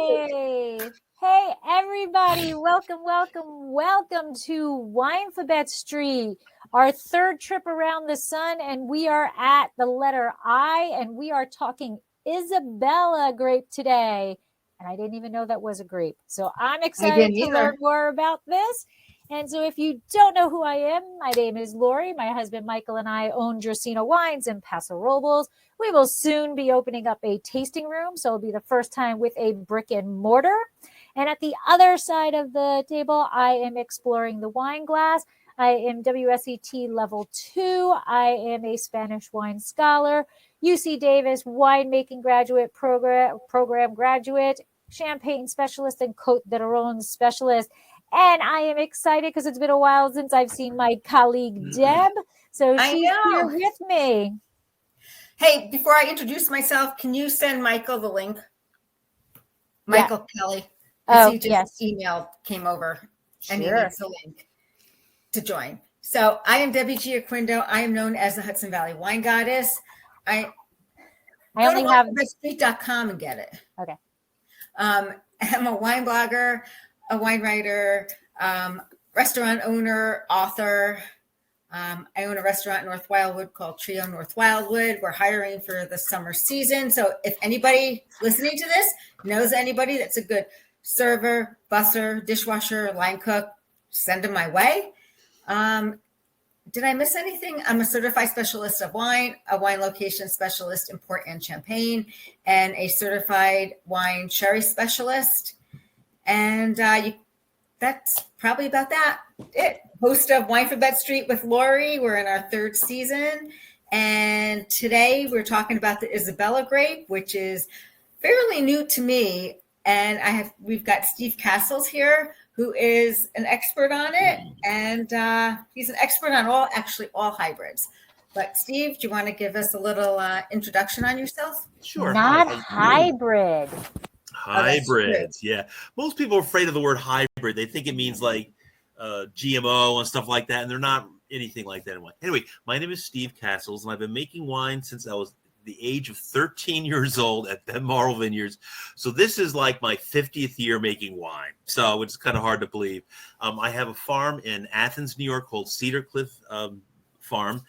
Hey, hey, everybody. Welcome to Winephabet Street, our third trip around the sun. And we are at the letter I, and we are talking Isabella grape today. And I didn't even know that was a grape. So I'm excited to learn more about this. And so if you don't know who I am, my name is Lori. My husband Michael and I own Dracena Wines in Paso Robles. We will soon be opening up a tasting room, so it'll be the first time with a brick and mortar. And at the other side of the table, I am exploring the wine glass. I am WSET Level 2. I am a Spanish wine scholar, UC Davis winemaking graduate program graduate, champagne specialist, and Côte d'Aron specialist. And I am excited because it's been a while since I've seen my colleague Deb. So she's here with me. Hey, before I introduce myself, can you send Michael the link? Michael Kelly. Oh, yes. Email came over and he needs the link to join. So I am Debbie Giaquindo. I am known as the Hudson Valley Wine Goddess. I only have winephabetstreet.com and get it. Okay. I'm a wine blogger, a wine writer, restaurant owner, author. I own a restaurant in North Wildwood called Trio North Wildwood. We're hiring for the summer season. So if anybody listening to this knows anybody that's a good server, busser, dishwasher, line cook, send them my way. Did I miss anything? I'm a certified specialist of wine, a wine location specialist in Port and Champagne, and a certified wine sherry specialist. And that's probably about it. Host of Winephabet Street with Lori. We're in our third season. And today we're talking about the Isabella grape, which is fairly new to me. And we've got Steve Castles here, who is an expert on it. And he's an expert on all hybrids. But Steve, do you want to give us a little introduction on yourself? Sure. Not hybrid. Hybrids, yeah. Most people are afraid of the word hybrid. They think it means like GMO and stuff like that, and they're not anything like that. Anyway, my name is Steve Castles, and I've been making wine since I was the age of 13 years old at Benmarl Vineyards. So this is like my 50th year making wine. So it's kind of hard to believe. I have a farm in Athens, New York called Cedar Cliff Farm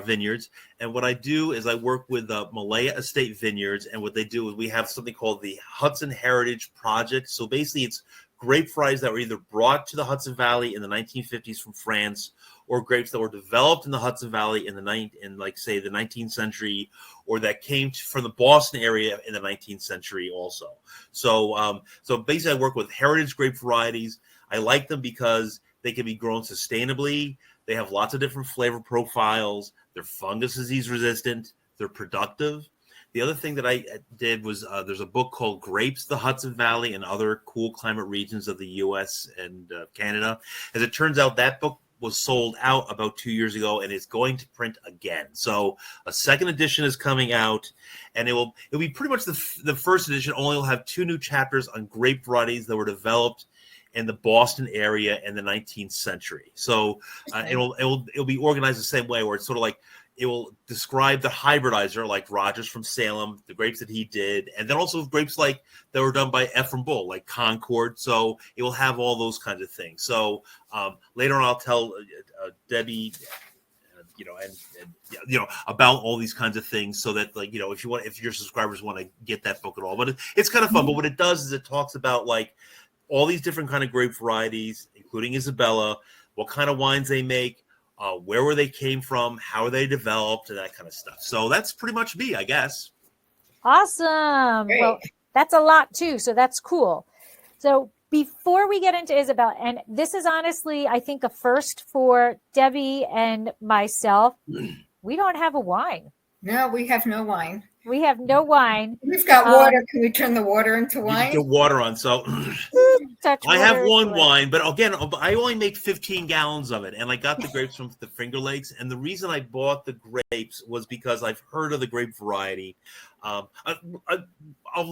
Vineyards. And what I do is I work with Malaya Estate Vineyards. And what they do is we have something called the Hudson Heritage Project. So basically it's grape varieties that were either brought to the Hudson Valley in the 1950s from France, or grapes that were developed in the Hudson Valley in the 19th century, or that came from the Boston area in the 19th century also. So basically I work with heritage grape varieties. I like them because they can be grown sustainably. They have lots of different flavor profiles. They're fungus disease resistant. They're productive. The other thing that I did was there's a book called Grapes, the Hudson Valley and Other Cool Climate Regions of the U.S. and Canada. As it turns out, that book was sold out about 2 years ago and is going to print again. So a second edition is coming out, and it'll be pretty much the first edition, only will have 2 new chapters on grape varieties that were developed in the Boston area in the 19th century. So it'll be organized the same way, where it's sort of like it will describe the hybridizer, like Rogers from Salem, the grapes that he did, and then also grapes like that were done by Ephraim Bull, like Concord. So it will have all those kinds of things. So later on, I'll tell Debbie, about all these kinds of things, so that if your subscribers want to get that book at all. But it's kind of fun. But what it does is it talks about like all these different kind of grape varieties, including Isabella, what kind of wines they make, where they came from, how they developed, and that kind of stuff. So that's pretty much me, I guess. Awesome. Great. Well, that's a lot too. So that's cool. So before we get into Isabella, and this is honestly, I think, a first for Debbie and myself, we don't have a wine. No, we have no wine. We have no wine. We've got water. Can we turn the water into wine? You can get water on. So I have one wine, but again, I only make 15 gallons of it. And I got the grapes from the Finger Lakes. And the reason I bought the grapes was because I've heard of the grape variety. I'll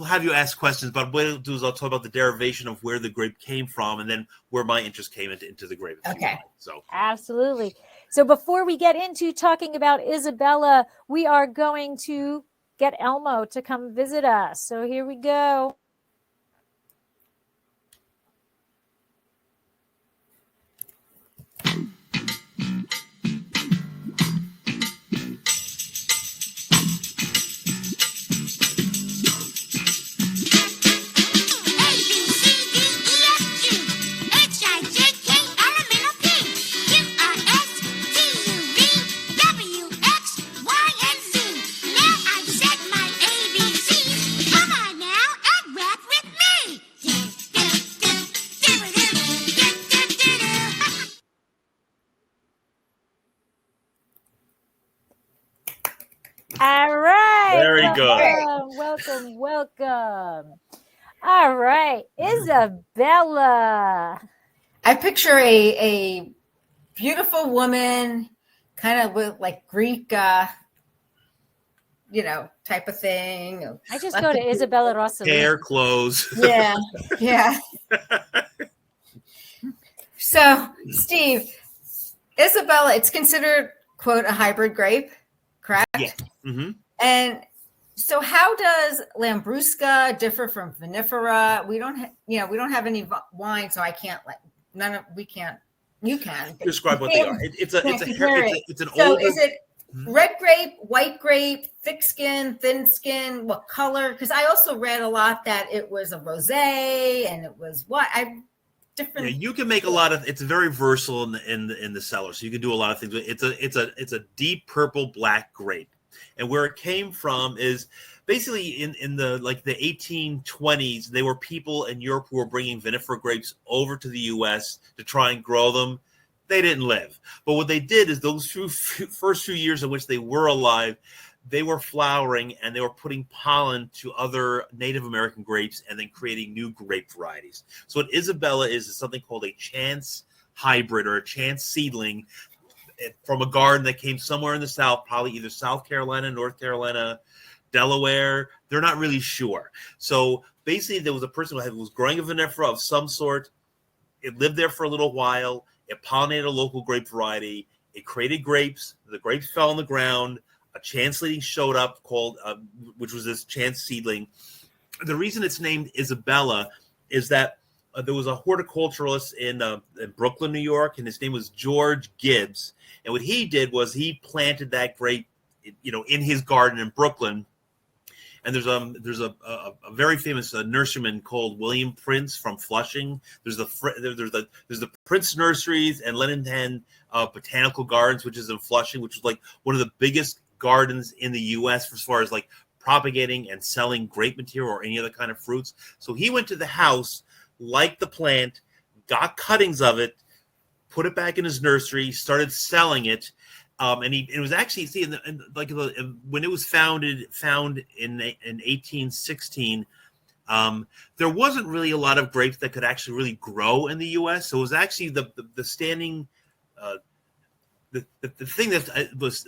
have you ask questions, but what I'll do is I'll talk about the derivation of where the grape came from, and then where my interest came into the grape. Okay. So absolutely. So before we get into talking about Isabella, we are going to get Elmo to come visit us. So here we go. Welcome. All right, Isabella. I picture a beautiful woman, kind of with like Greek, type of thing. I just go to Isabella Rossellini. Hair, clothes. Yeah, yeah. So, Steve, Isabella, it's considered, quote, a hybrid grape, correct? Yeah. Mm-hmm. And so, how does Lambrusca differ from vinifera? We don't have any wine, so I can't we can't. You can Describe what they are. It's an so older. Is it red grape, white grape, thick skin, thin skin? What color? Because I also read a lot that it was a rosé and it was different. Yeah, you can make a lot of. It's very versatile in the cellar, so you can do a lot of things. It's a deep purple black grape, and where it came from is basically in the 1820s. There were people in Europe who were bringing vinifera grapes over to the U.S. to try and grow them. They didn't live, but what they did is those first few years in which they were alive, they were flowering and they were putting pollen to other Native American grapes and then creating new grape varieties. So what Isabella is something called a chance hybrid or a chance seedling from a garden that came somewhere in the South, probably either South Carolina, North Carolina, Delaware. They're not really sure. So basically there was a person who was growing a vinifera of some sort. It lived there for a little while. It pollinated a local grape variety. It created grapes. The grapes fell on the ground. A chance seedling showed up which was this chance seedling. The reason it's named Isabella is that there was a horticulturalist in Brooklyn, New York, and his name was George Gibbs. And what he did was he planted that grape, in his garden in Brooklyn. And there's a very famous nurseryman called William Prince from Flushing. There's the Prince Nurseries and Leninhan Botanical Gardens, which is in Flushing, which is like one of the biggest gardens in the U.S. as far as like propagating and selling grape material or any other kind of fruits. So he went to the house, liked the plant, got cuttings of it, put it back in his nursery, started selling it. And it was actually when it was found in 1816. There wasn't really a lot of grapes that could actually really grow in the U.S. So it was actually the standing the thing that was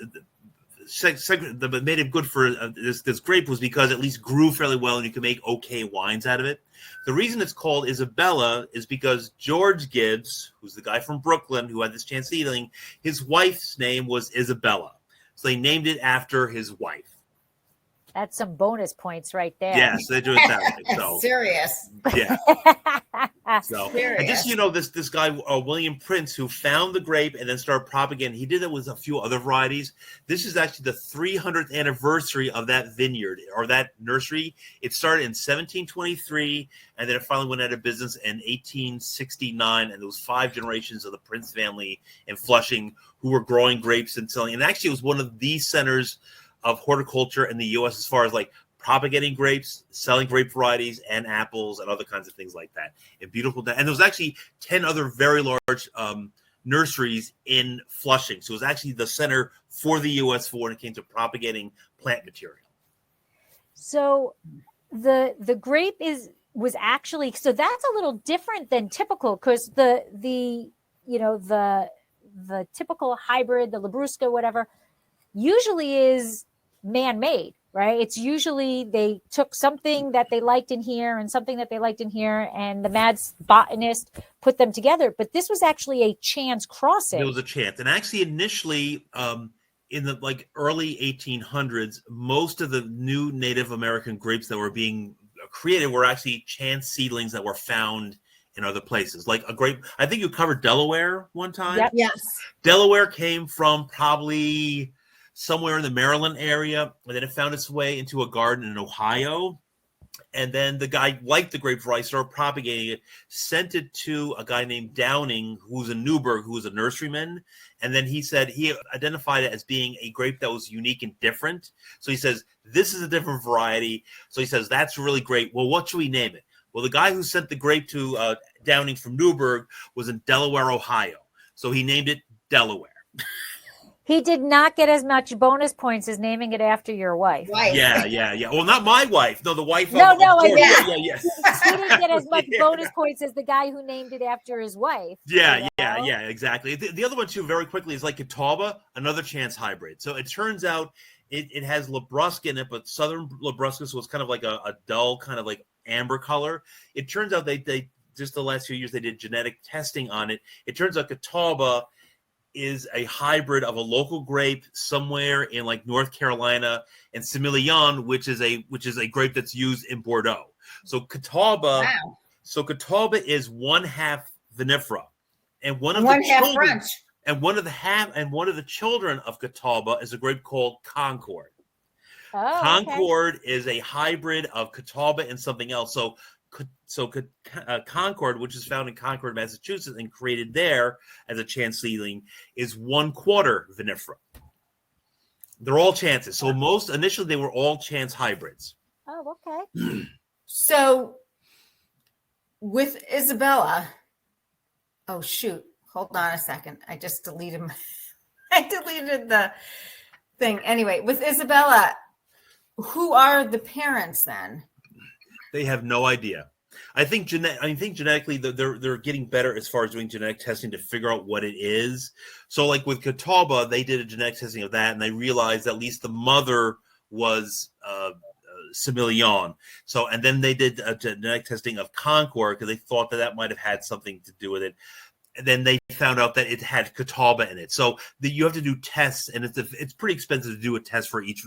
that made it good for this grape was because it at least grew fairly well and you could make okay wines out of it. The reason it's called Isabella is because George Gibbs, who's the guy from Brooklyn who had this chance seedling, his wife's name was Isabella. So they named it after his wife. That's some bonus points right there. Yes, they do it that way. So serious. Yeah. So and just this guy William Prince, who found the grape and then started propagating. He did that with a few other varieties. This is actually the 300th anniversary of that vineyard or that nursery. It started in 1723, and then it finally went out of business in 1869. And there was 5 generations of the Prince family in Flushing who were growing grapes and selling. And actually, it was one of the centers of horticulture in the U.S. as far as like propagating grapes, selling grape varieties and apples and other kinds of things like that. And beautiful. And there was actually 10 other very large nurseries in Flushing. So it was actually the center for the U.S. for when it came to propagating plant material. So the grape was actually, so that's a little different than typical, because the typical hybrid, the Lambrusca, whatever, usually is man-made, right? It's usually they took something that they liked in here and something that they liked in here, and the mad botanist put them together. But this was actually a chance crossing. It was a chance. And actually initially in the early 1800s, most of the new Native American grapes that were being created were actually chance seedlings that were found in other places. Like a grape, I think you covered Delaware one time. Yep. Yes. Delaware came from probably somewhere in the Maryland area, and then it found its way into a garden in Ohio. And then the guy liked the grape variety, started propagating it, sent it to a guy named Downing, who was in Newburgh, who was a nurseryman. And then he said he identified it as being a grape that was unique and different. So he says, this is a different variety. So he says, that's really great. Well, what should we name it? Well, the guy who sent the grape to Downing from Newburgh was in Delaware, Ohio. So he named it Delaware. He did not get as much bonus points as naming it after your wife. Wife. Yeah. Well, not my wife. No, the wife. No, of I George. mean, Yeah. He didn't get as much bonus points as the guy who named it after his wife. Yeah, exactly. The other one too, very quickly, is like Catawba, another chance hybrid. So it turns out it has Labrusca in it, but Southern Labrusca, so it's kind of like a dull, kind of like amber color. It turns out they just the last few years they did genetic testing on it. It turns out Catawba is a hybrid of a local grape somewhere in like North Carolina, and Semillon, which is a grape that's used in Bordeaux. So Catawba, is 1/2 vinifera, and one of the children, French. and one of the children of Catawba is a grape called Concord. Oh, Concord is a hybrid of Catawba and something else. So Concord, which is found in Concord, Massachusetts, and created there as a chance seedling, is 1/4 vinifera. They're all chances. So initially they were all chance hybrids. Oh, okay. So with Isabella, oh shoot, hold on a second. I just deleted the thing. Anyway, with Isabella, who are the parents then? They have no idea. I think genetically they're getting better as far as doing genetic testing to figure out what it is. So like with Catawba, they did a genetic testing of that, and they realized at least the mother was Semillon. So, and then they did a genetic testing of Concord because they thought that might have had something to do with it. And then they found out that it had Catawba in it. So you have to do tests, and it's pretty expensive to do a test for each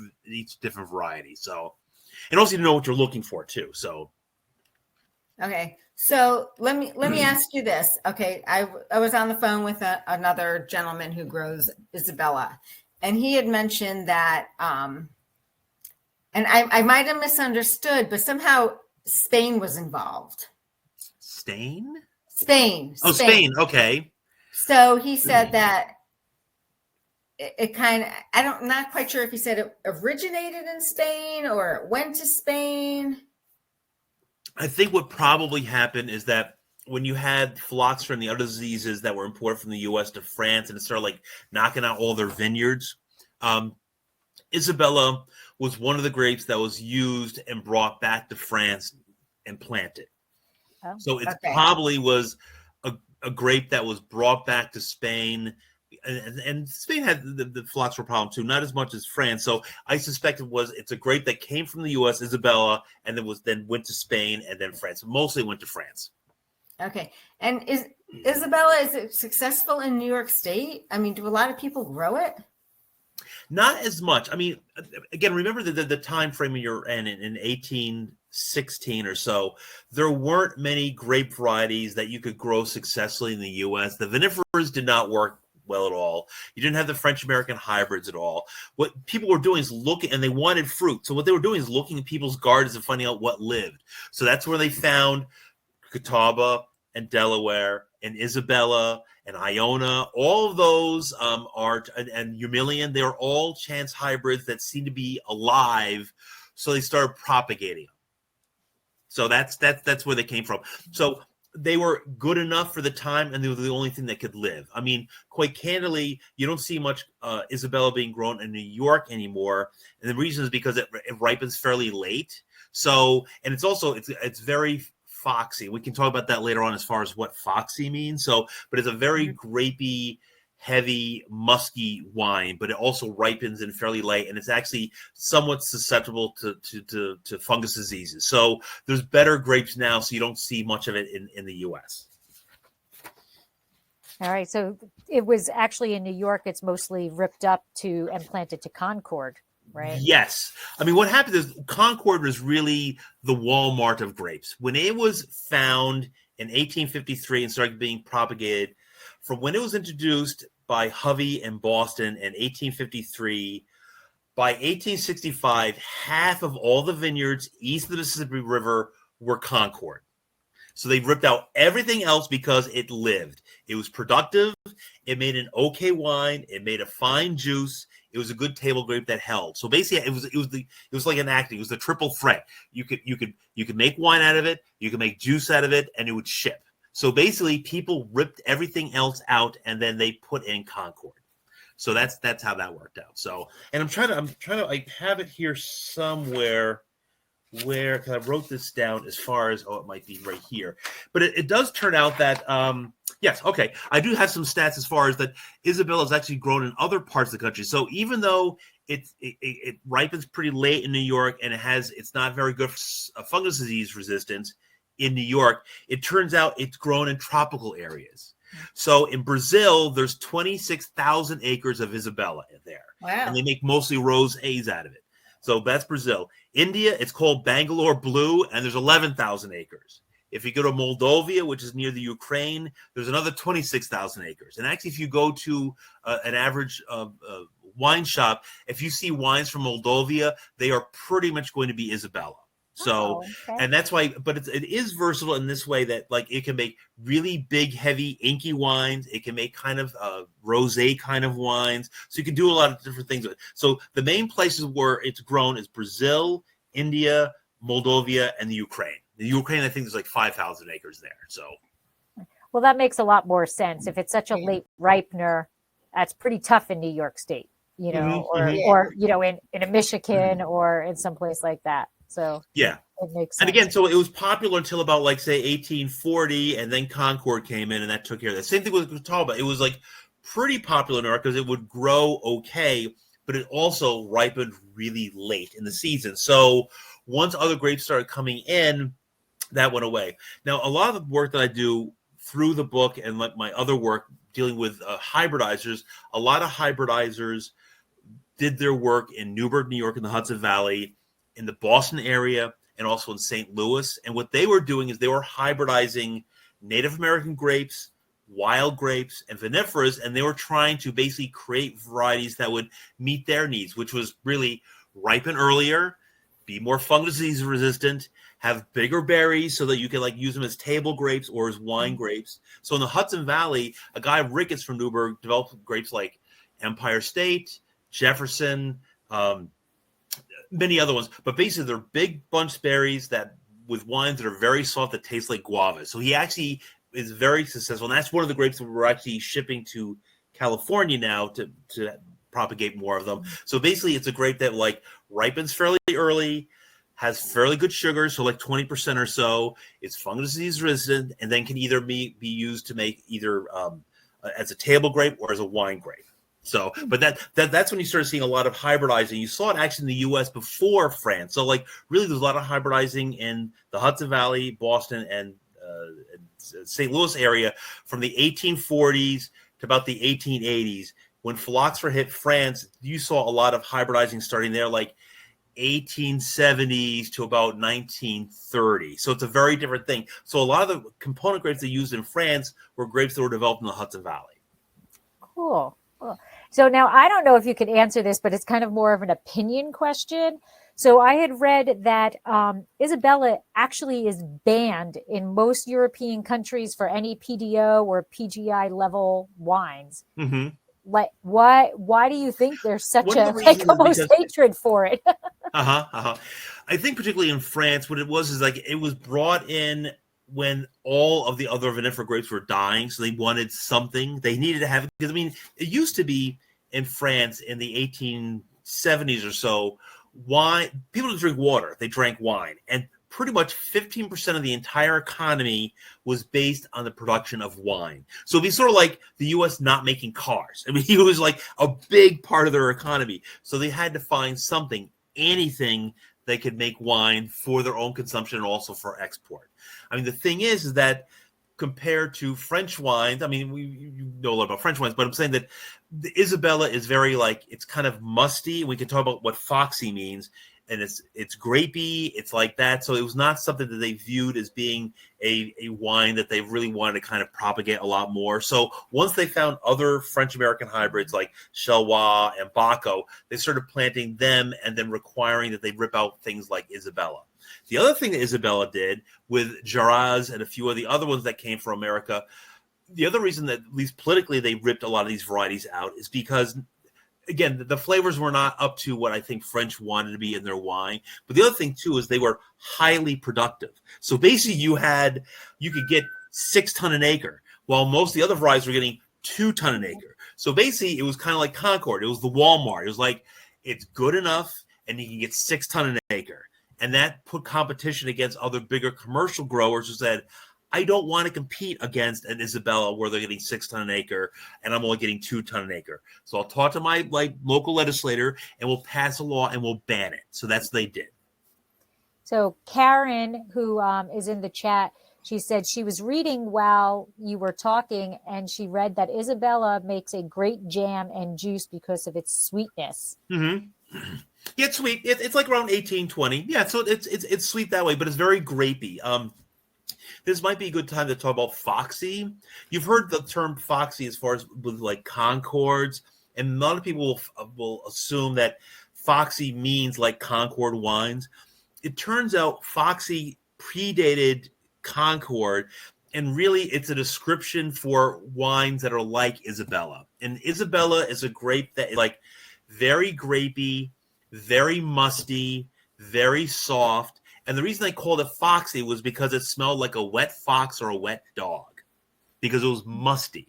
different variety. So, and also to know what you're looking for too. So, okay. So let me ask you this. Okay, I was on the phone with another gentleman who grows Isabella, and he had mentioned that, and I might have misunderstood, but somehow Spain was involved. Spain. Oh, Spain. Okay. So he said that it kind of, I'm not quite sure if he said it originated in Spain or it went to Spain. I think what probably happened is that when you had phylloxera and the other diseases that were imported from the U.S. to France, and it started like knocking out all their vineyards, Isabella was one of the grapes that was used and brought back to France and planted. Oh, so it probably was a grape that was brought back to Spain, and Spain had the phylloxera problem too, not as much as France. So I suspect it's a grape that came from the U.S., Isabella, and then went to Spain and then France. Mostly went to France. Okay, and is it successful in New York State? I mean, do a lot of people grow it? Not as much. I mean, again, remember the time frame you're in 1816 or so, there weren't many grape varieties that you could grow successfully in the U.S. The vinifers did not work well at all. You didn't have the French-American hybrids at all. What people were doing is looking, and they wanted fruit. So what they were doing is looking at people's gardens and finding out what lived. So that's where they found Catawba and Delaware and Isabella and Iona. All of those and Humilian, they're all chance hybrids that seem to be alive. So they started propagating them. So that's where they came from. So they were good enough for the time, and they were the only thing that could live. I mean, quite candidly, you don't see much Isabella being grown in New York anymore, and the reason is because it ripens fairly late. So, and it's very foxy. We can talk about that later on as far as what foxy means. So, but it's a very grapey, heavy, musky wine, but it also ripens in fairly late, and it's actually somewhat susceptible to fungus diseases. So there's better grapes now, so you don't see much of it in the U.S. All right, so it was actually in New York. It's mostly ripped up and planted to Concord, right? Yes. I mean, what happened is Concord was really the Walmart of grapes. When it was found in 1853 and started being propagated, from when it was introduced by Hovey in Boston in 1853, by 1865, half of all the vineyards east of the Mississippi River were Concord. So they ripped out everything else because it lived. It was productive. It made an okay wine. It made a fine juice. It was a good table grape that held. So basically, it was like an acting. It was the triple threat. You could make wine out of it. You could make juice out of it, and it would ship. So basically, people ripped everything else out, and then they put in Concord. So that's how that worked out. So, and I'm trying to I have it here somewhere where, because I wrote this down as far as, it might be right here, but it does turn out that yes, okay, I do have some stats as far as that Isabella is actually grown in other parts of the country. So even though it ripens pretty late in New York and it's not very good for fungus disease resistance in New York, it turns out it's grown in tropical areas. So in Brazil, there's 26,000 acres of Isabella in there. Wow. And they make mostly rosés out of it. So that's Brazil. India, it's called Bangalore Blue, and there's 11,000 acres. If you go to Moldova, which is near the Ukraine, there's another 26,000 acres. And actually, if you go to an average wine shop, if you see wines from Moldova, they are pretty much going to be Isabella. So, okay. And that's why, but it is versatile in this way that like it can make really big, heavy, inky wines. It can make kind of rosé kind of wines. So you can do a lot of different things with it. So the main places where it's grown is Brazil, India, Moldova, and the Ukraine. The Ukraine, I think there's like 5,000 acres there. So, well, that makes a lot more sense. If it's such a late ripener, that's pretty tough in New York State, or in a Michigan or in some place like that. So yeah, it makes sense. And again, so it was popular until about like say 1840, and then Concord came in and that took care of that. Same thing with Catawba. It was like pretty popular in New York because it would grow okay, but it also ripened really late in the season. So once other grapes started coming in, that went away. Now, a lot of the work that I do through the book and like my other work dealing with hybridizers, a lot of hybridizers did their work in Newburgh, New York, in the Hudson Valley, in the Boston area, and also in St. Louis. And what they were doing is they were hybridizing Native American grapes, wild grapes, and vinifera, and they were trying to basically create varieties that would meet their needs, which was really ripen earlier, be more fungus disease resistant, have bigger berries so that you can like use them as table grapes or as wine grapes. So in the Hudson Valley, a guy Ricketts from Newburgh developed grapes like Empire State, Jefferson, many other ones, but basically they're big bunch berries that with wines that are very soft that taste like guava. So he actually is very successful, and that's one of the grapes that we're actually shipping to California now to propagate more of them. So basically, it's a grape that like ripens fairly early, has fairly good sugar, so like 20% or so. It's fungus disease resistant, and then can either be used to make either as a table grape or as a wine grape. So, but that's when you started seeing a lot of hybridizing. You saw it actually in the U.S. before France. So, like, really, there's a lot of hybridizing in the Hudson Valley, Boston, and St. Louis area from the 1840s to about the 1880s. When phylloxera hit France, you saw a lot of hybridizing starting there, like 1870s to about 1930. So it's a very different thing. So a lot of the component grapes they used in France were grapes that were developed in the Hudson Valley. Cool. So now I don't know if you could answer this, but it's kind of more of an opinion question. So I had read that Isabella actually is banned in most European countries for any PDO or PGI level wines. Mm-hmm. Like, why do you think there's such almost hatred for it? I think particularly in France, what it was is like it was brought in when all of the other vinifera grapes were dying, so they wanted something. They needed to have it because I mean, it used to be in France in the 1870s or so. Wine, people didn't drink water; they drank wine, and pretty much 15% of the entire economy was based on the production of wine. So it'd be sort of like the U.S. not making cars. I mean, it was like a big part of their economy. So they had to find something, anything they could make wine for their own consumption and also for export. I mean, the thing is that compared to French wines, I mean, you know a lot about French wines, but I'm saying that the Isabella is very like, it's kind of musty. We can talk about what foxy means. And it's grapey, it's like that. So it was not something that they viewed as being a wine that they really wanted to kind of propagate a lot more. So once they found other French-American hybrids like Chalois and Baco, they started planting them and then requiring that they rip out things like Isabella. The other thing that Isabella did with Shiraz and a few of the other ones that came from America, the other reason that at least politically they ripped a lot of these varieties out is because again, the flavors were not up to what I think French wanted to be in their wine. But the other thing, too, is they were highly productive. So basically you could get 6 tons an acre, while most of the other varieties were getting 2 ton an acre. So basically, it was kind of like Concord. It was the Walmart. It was like, it's good enough, and you can get 6 ton an acre. And that put competition against other bigger commercial growers who said, I don't want to compete against an Isabella where they're getting 6 ton an acre, and I'm only getting 2 ton an acre. So I'll talk to my local legislator, and we'll pass a law, and we'll ban it. So that's what they did. So Karen, who is in the chat, she said she was reading while you were talking, and she read that Isabella makes a great jam and juice because of its sweetness. Mm-hmm. Yeah, it's sweet. It's like around 18, 20. Yeah, so it's sweet that way, but it's very grapey. This might be a good time to talk about Foxy. You've heard the term Foxy as far as with like Concords, and a lot of people will assume that Foxy means like Concord wines. It turns out Foxy predated Concord, and really it's a description for wines that are like Isabella. And Isabella is a grape that is like very grapey, very musty, very soft. And the reason I called it Foxy was because it smelled like a wet fox or a wet dog, because it was musty.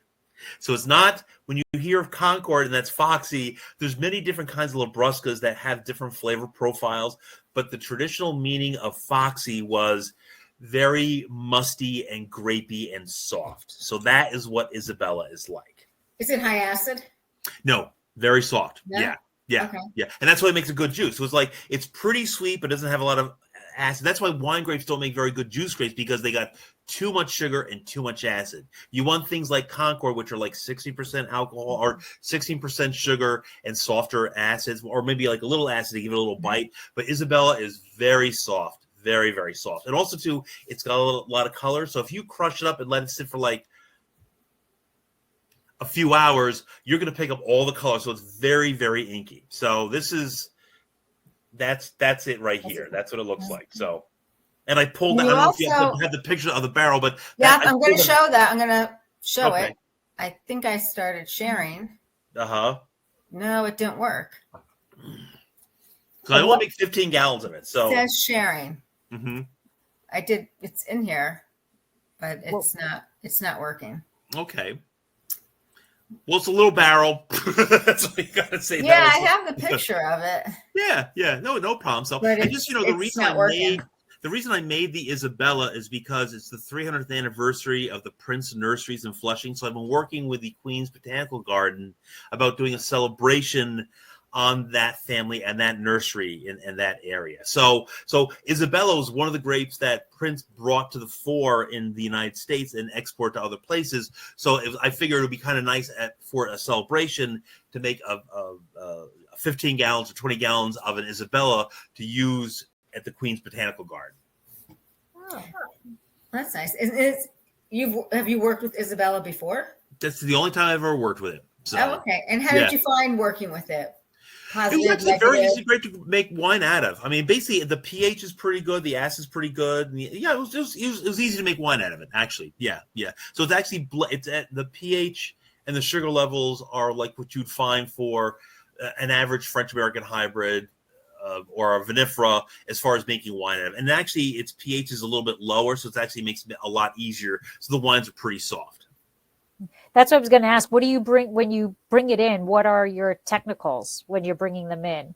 So it's not, when you hear of Concord and that's Foxy, there's many different kinds of Labruscas that have different flavor profiles, but the traditional meaning of Foxy was very musty and grapey and soft. So that is what Isabella is like. Is it high acid? No, very soft. No? Yeah. Okay. Yeah. And that's why it makes a good juice. So it's like, it's pretty sweet, but doesn't have a lot of acid. That's why wine grapes don't make very good juice grapes, because they got too much sugar and too much acid. You want things like Concord, which are like 60% alcohol or 16% sugar and softer acids, or maybe like a little acid to give it a little bite. But Isabella is very soft, very, very soft. And also, too, it's got a lot of color. So if you crush it up and let it sit for like a few hours, you're going to pick up all the color. So it's very, very inky. So that's it right here. That's what it looks like. So, and I pulled that. I don't know if you have the picture of the barrel, but yeah, I'm going to show that. I'm going to show Okay. it. I think I started sharing. Uh-huh. No, it didn't work. So I only make 15 gallons of it. So It says sharing. Mm-hmm. I did. It's in here, but it's not working. Okay. Well, it's a little barrel. That's what you gotta say. Yeah, I have the picture of it. Yeah. No problem. So But I just, the reason I made the Isabella is because it's the 300th anniversary of the Prince Nurseries in Flushing. So I've been working with the Queen's Botanical Garden about doing a celebration on that family and that nursery in that area. So Isabella was one of the grapes that Prince brought to the fore in the United States and export to other places. So I figured it would be kind of nice for a celebration to make a 15 gallons or 20 gallons of an Isabella to use at the Queen's Botanical Garden. Oh, that's nice. Have you worked with Isabella before? That's the only time I've ever worked with it. So, okay. And how did you find working with it? It was actually very easy grape to make wine out of. I mean, basically, the pH is pretty good. The acid's pretty good. And it was easy to make wine out of it, actually. Yeah. So it's actually, it's at the pH and the sugar levels are like what you'd find for an average French-American hybrid or a vinifera as far as making wine out of it. And actually, its pH is a little bit lower, so it actually makes it a lot easier. So the wines are pretty soft. That's what I was going to ask. What do you bring when you bring it in? What are your technicals when you're bringing them in?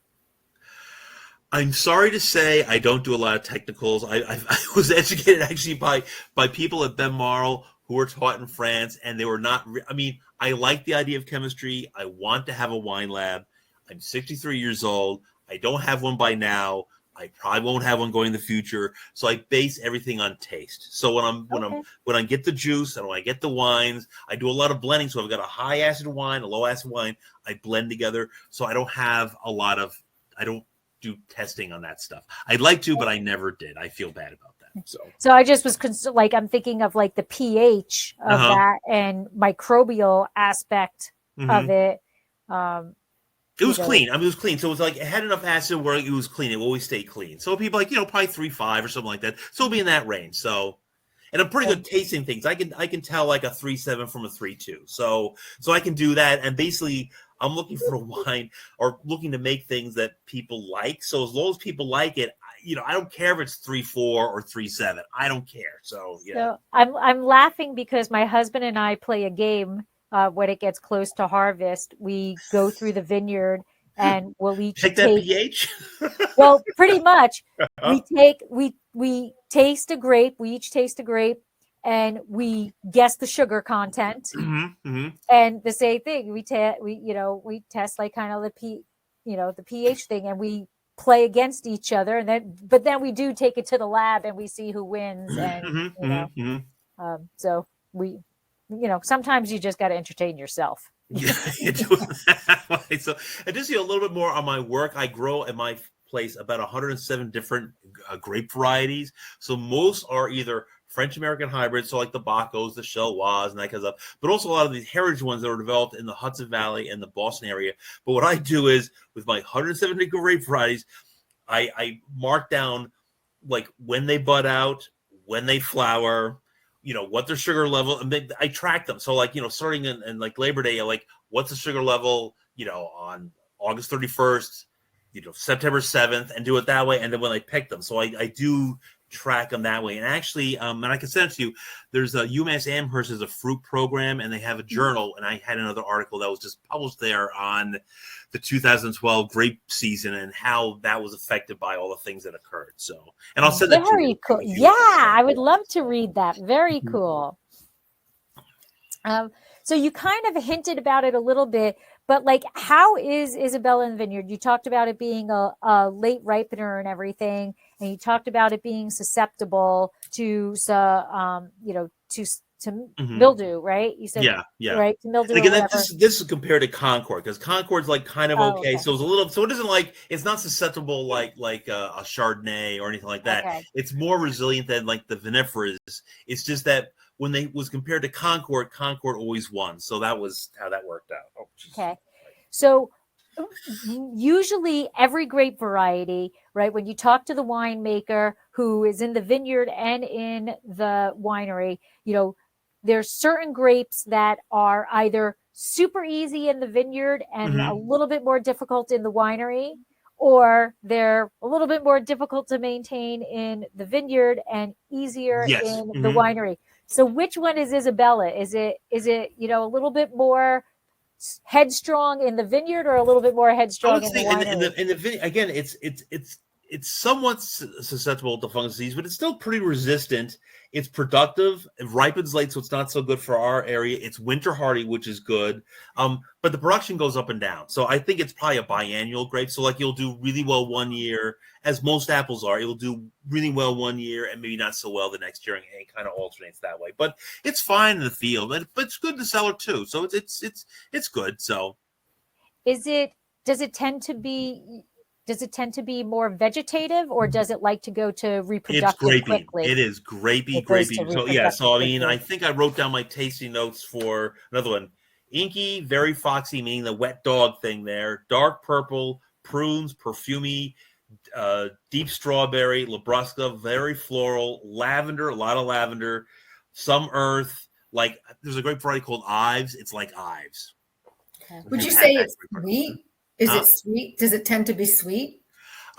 I'm sorry to say I don't do a lot of technicals. I was educated actually by people at Ben Marl who were taught in France, and they were not. I mean, I like the idea of chemistry. I want to have a wine lab. I'm 63 years old. I don't have one by now. I probably won't have one going in the future. So I base everything on taste. So when I get the juice and when I get the wines, I do a lot of blending. So I've got a high acid wine, a low acid wine. I blend together. So I don't do testing on that stuff. I'd like to, but I never did. I feel bad about that. So I just was I'm thinking of like the pH of that and microbial aspect of it. It was clean. I mean, it was clean. So it was like, it had enough acid where it was clean. It will always stay clean. So people like, probably 3.5 or something like that. So it'll be in that range. So, and I'm pretty good tasting things. I can tell like a 3.7 from a 3.2. So I can do that. And basically I'm looking for a wine or looking to make things that people like. So as long as people like it, I don't care if it's 3.4 or 3.7. I don't care. So, yeah. So I'm laughing because my husband and I play a game when it gets close to harvest, we go through the vineyard and we'll each Take that pH. Well, pretty much we taste a grape. We each taste a grape and we guess the sugar content. And the same thing, we test like kind of the pH thing, and we play against each other, and then we do take it to the lab and we see who wins. And so we, sometimes you just got to entertain yourself. Yeah, you do that way. So, and just a little bit more on my work. I grow at my place about 107 different grape varieties. So most are either French-American hybrids, so like the Bacos, the Chelois, and that kind of stuff, but also a lot of these heritage ones that were developed in the Hudson Valley and the Boston area. But what I do is, with my 170 grape varieties, I mark down like when they bud out, when they flower, what their sugar level, and I track them. So like, starting in like Labor Day, like what's the sugar level, on August 31st, September 7th, and do it that way. And then when I pick them, so I do track them that way. And actually, and I can send it to you, there's a UMass Amherst is a fruit program, and they have a journal, and I had another article that was just published there on the 2012 grape season and how that was affected by all the things that occurred. So, and I'll send that to you. Very cool. Yeah, I would love to read that. Very cool. So you kind of hinted about it a little bit, but like, how is Isabella in the vineyard? You talked about it being a late ripener and everything, and you talked about it being susceptible to mildew, right? You said, right, to mildew. And again, this is compared to Concord, because Concord's like kind of okay. So it's a little, so it isn't like, it's not susceptible like a Chardonnay or anything like that. Okay. It's more resilient than like the vinifera. It's just that when they was compared to Concord always won. So that was how that worked out. Oh, okay. So usually every grape variety, right, when you talk to the winemaker who is in the vineyard and in the winery, there's certain grapes that are either super easy in the vineyard and a little bit more difficult in the winery, or they're a little bit more difficult to maintain in the vineyard and easier in the winery. So which one is Isabella? Is it a little bit more headstrong in the vineyard, or a little bit more headstrong in the winery? In the vineyard, again, it's somewhat susceptible to fungus disease, but it's still pretty resistant. It's productive. It ripens late, so it's not so good for our area. It's winter hardy, which is good. But the production goes up and down. So I think it's probably a biannual grape. So like, you'll do really well one year, as most apples are. It'll do really well one year and maybe not so well the next year, and it kind of alternates that way. But it's fine in the field, but it's good in the cellar too. So it's good. So does it tend to be more vegetative, or does it like to go to reproductive quickly? It is grapey. So yeah. So I mean, I think I wrote down my tasting notes for another one. Inky, very foxy, meaning the wet dog thing there. Dark purple, prunes, perfumey, deep strawberry, Labrusca, very floral, lavender, a lot of lavender, some earth. Like, there's a grape variety called Ives. It's like Ives. Okay. Would you say it's sweet? Is it sweet? Does it tend to be sweet?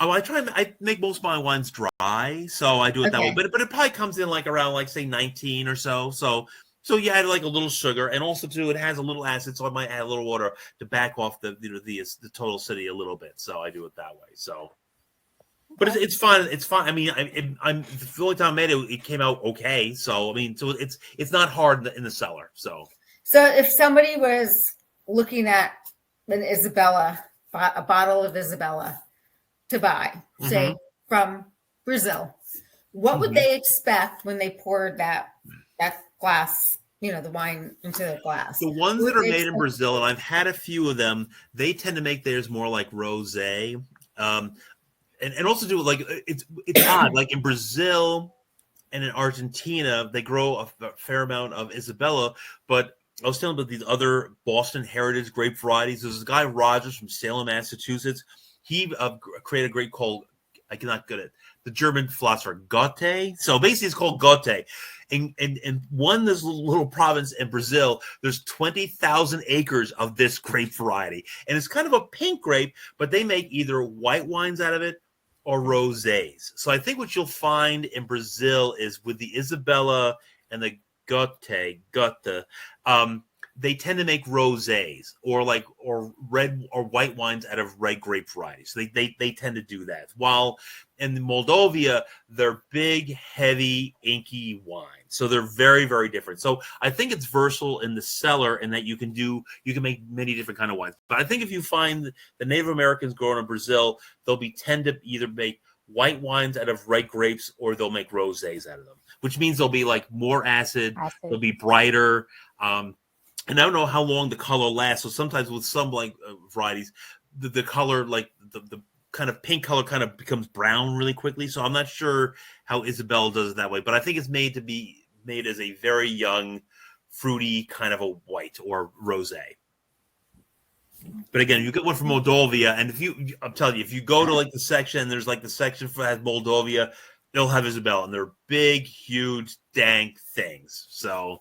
Oh, I make most of my wines dry, so I do it that way. But it probably comes in like around, like, say 19 or so. So you add like a little sugar, and also too, it has a little acid, so I might add a little water to back off the total acidity a little bit. So I do it that way. So, but it's fine. It's fine. I mean, I'm the only time I made it, it came out okay. So I mean, so it's not hard in the cellar. So if somebody was looking at an Isabella, a bottle of Isabella to buy, say from Brazil, what would they expect when they poured that glass, the wine into the glass? The ones that are made in Brazil, and I've had a few of them, they tend to make theirs more like rosé, and also do like it's odd. Like in Brazil and in Argentina, they grow a fair amount of Isabella, but I was telling about these other Boston heritage grape varieties. There's a guy, Rogers, from Salem, Massachusetts. He created a grape called, I cannot get it, the German philosopher, Goethe. So basically it's called Goethe. And this little province in Brazil, there's 20,000 acres of this grape variety. And it's kind of a pink grape, but they make either white wines out of it or rosés. So I think what you'll find in Brazil is with the Isabella and the Goethe, they tend to make rosés or red or white wines out of red grape varieties. They tend to do that. While in Moldavia, they're big, heavy, inky wines. So they're very, very different. So I think it's versatile in the cellar in that you can make many different kind of wines. But I think if you find the Native Americans growing in Brazil, they'll tend to either make white wines out of red grapes or they'll make rosés out of them, which means they'll be like more acid. They'll be brighter. And I don't know how long the color lasts. So sometimes with some varieties, the color, like the kind of pink color kind of becomes brown really quickly. So I'm not sure how Isabella does it that way, but I think it's made to be made as a very young, fruity kind of a white or rosé. But again, you get one from Moldavia, and I'm telling you, if you go to like the section, there's like the section for Moldavia, they'll have Isabella, and they're big, huge, dank things. So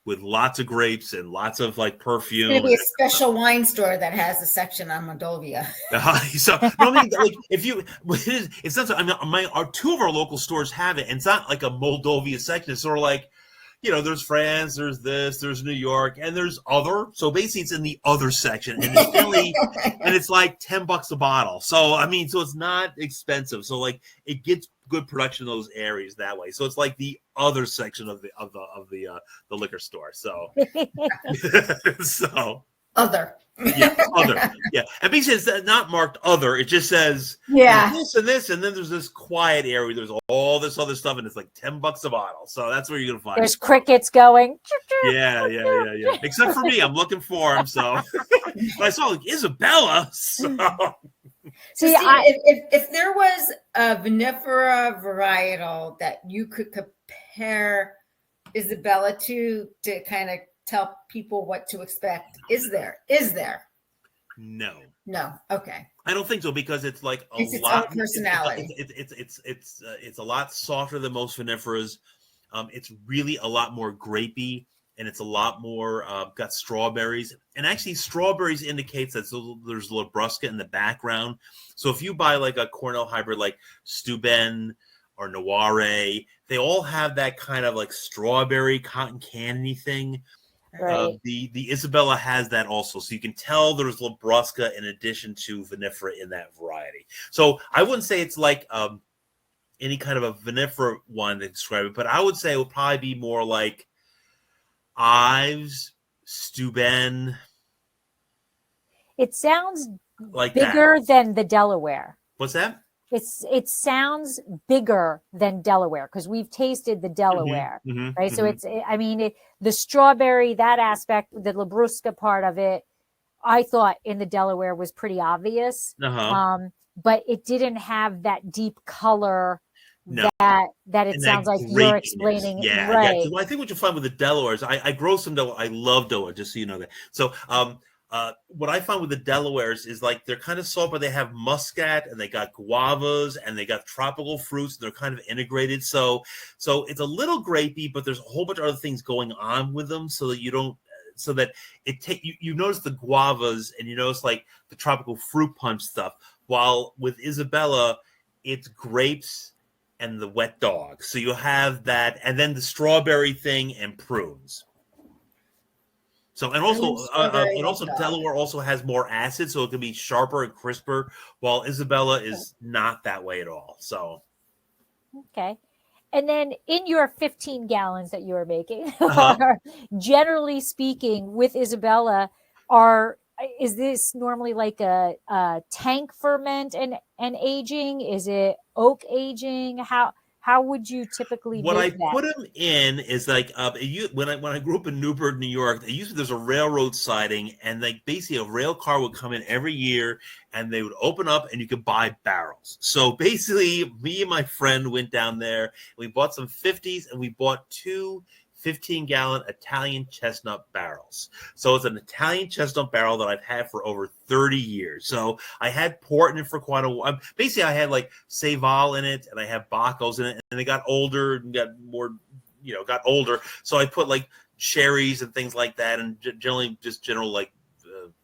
with lots of grapes and lots of like perfume. It's going to be a special wine store that has a section on Moldavia. So no, I mean, like it's not. I mean, two of our local stores have it, and it's not like a Moldavia section. It's sort of like, there's France, there's this, there's New York, and there's other. So basically, it's in the other section, and it's really, and it's like $10 a bottle. So I mean, so it's not expensive. So like, it gets good production in those areas that way. So it's like the other section of the liquor store. So so other. Other. Yeah. And basically it's not marked other. It just says this and this, and then there's this quiet area. There's all this other stuff, and it's like $10 a bottle. So that's where you're gonna find. There's crickets going. Yeah. Except for me, I'm looking for them. So but I saw like Isabella. So see, if there was a vinifera varietal that you could compare Isabella to kind of tell people what to expect, is there? No. Okay. I don't think so, because it's like it's lot its own personality. It's a lot softer than most viniferas. It's really a lot more grapey, and it's a lot more got strawberries. And actually, strawberries indicates that there's Labrusca in the background. So if you buy like a Cornell hybrid like Steuben or Noire, they all have that kind of like strawberry cotton candy thing. Right. The Isabella has that also, so you can tell there's Labrusca in addition to vinifera in that variety. So I wouldn't say it's like any kind of a vinifera one to describe it, but I would say it would probably be more like Ives, Steuben. It sounds like bigger than the Delaware. What's that? It sounds bigger than Delaware, because we've tasted the Delaware, right? So the strawberry, that aspect, the Labrusca part of it, I thought in the Delaware was pretty obvious, but it didn't have that deep color that it sounds like you're explaining. Yeah, right. Yeah. Well, I think what you'll find with the Delawares, I grow some Delaware. I love Delaware, just so you know that. So what I find with the Delawares is like they're kind of soft, but they have muscat and they got guavas and they got tropical fruits. And they're kind of integrated. So it's a little grapey, but there's a whole bunch of other things going on with them, so that you don't. So that you notice the guavas and you notice like the tropical fruit punch stuff. While with Isabella, it's grapes and the wet dog. So you have that, and then the strawberry thing and prunes. So and also Delaware also has more acid, so it can be sharper and crisper, while Isabella is not that way at all. So okay. And then in your 15 gallons that you are making, generally speaking, with Isabella, is this normally like a tank ferment and aging? Is it oak aging? How would you typically what make I that? put them in is like when I grew up in Newburgh, New York, there's a railroad siding, and like basically a rail car would come in every year, and they would open up and you could buy barrels. So basically, me and my friend went down there. We bought some 50s, and we bought two 15-gallon Italian chestnut barrels. So it's an Italian chestnut barrel that I've had for over 30 years. So I had port in it for quite a while. Basically, I had like Saval in it, and I have Bacchus in it, and they got older and got older. So I put like sherries and things like that, and general like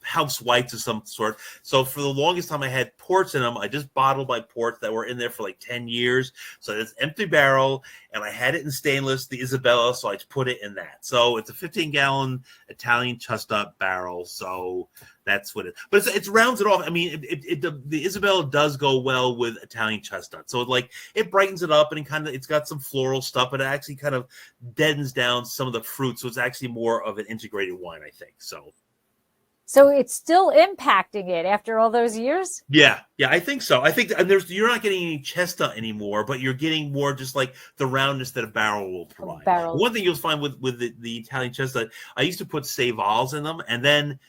house whites of some sort. So for the longest time, I had ports in them. I just bottled my ports that were in there for like 10 years. So it's empty barrel, and I had it in stainless, the Isabella, so I put it in that. So it's a 15-gallon Italian chestnut barrel. So that's what it. But it's rounds it off. I mean, the Isabella does go well with Italian chestnut. So it brightens it up, and it's got some floral stuff, but it actually kind of deadens down some of the fruit. So it's actually more of an integrated wine, I think. So it's still impacting it after all those years? Yeah, I think so. I think you're not getting any chestnut anymore, but you're getting more just like the roundness that a barrel will provide. One thing you'll find with the Italian chestnut, I used to put savals in them, and then